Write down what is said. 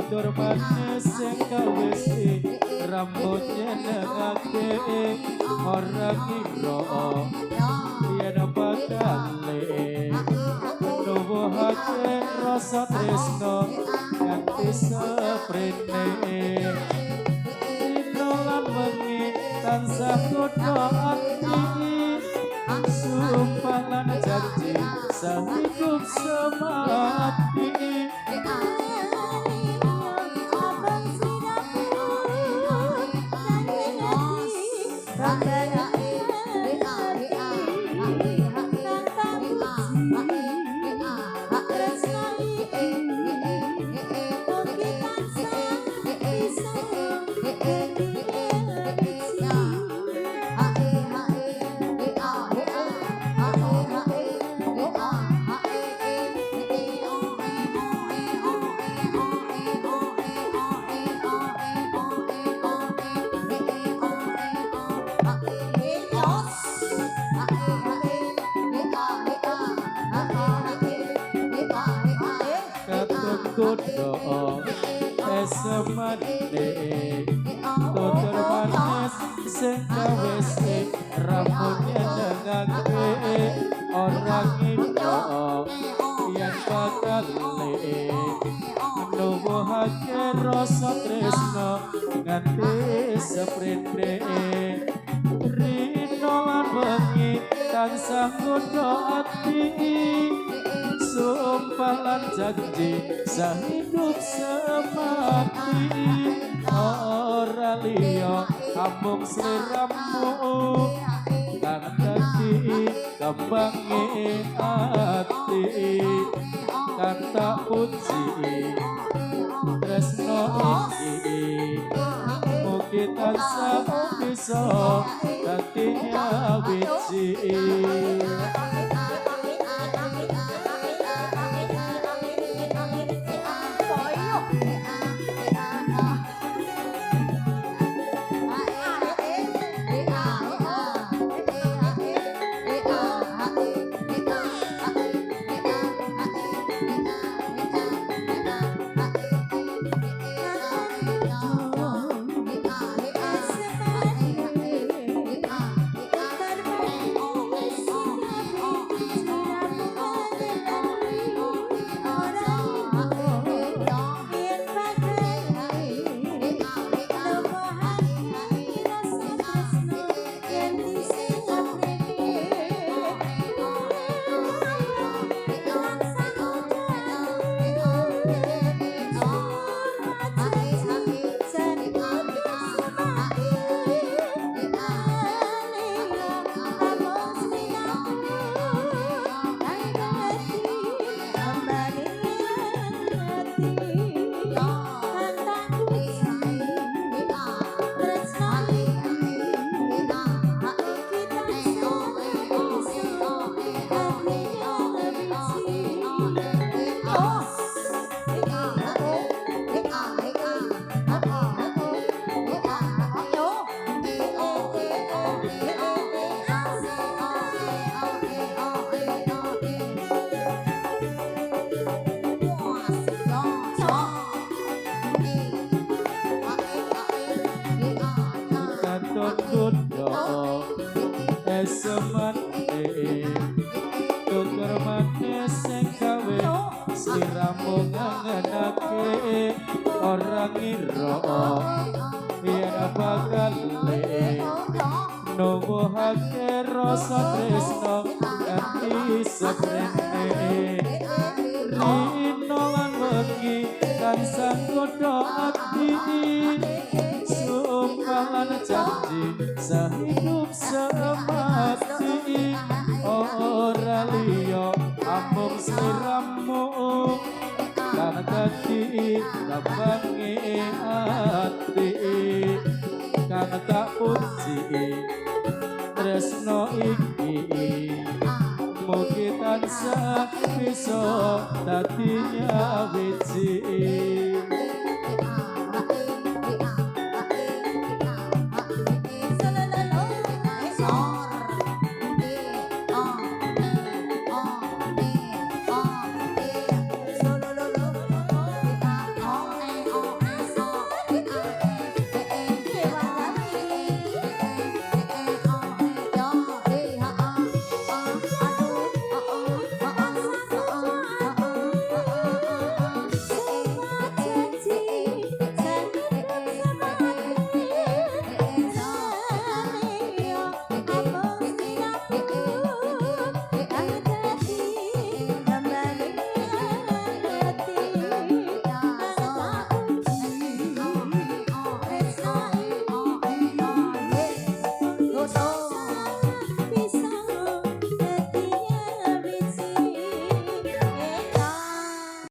tutur manis sing kawisi rambutnya negake ora kira yen bakale nuwuhake rasa tresno nganti seprene dina lan wengi tansah kudu ati sumpah lan janji sahidup semati kudo esemane tutur manis sing kawisi rambutnya dengake ora ngira yen bakale nuwuhake rasa tresno nganti seprene rino lan wengi tansah kudu ati sumpah lan janji sahidup semati ora liya amung sliramu kang dadi kembange ati kang tak puji tresno iki mugi tansah bisa dadi wiji. Semane tutur manis sing gawe sliramu ngangenake ora ngira yen bakal nuwuhake rasa tresno ati seprene rino lan wengi kan sanggodo ati sumpahan janji sehidup semati ora liya amung sliramu kan dadi kembange ati kan tak puji tresno iki mugi tansah bisa dadi wiji.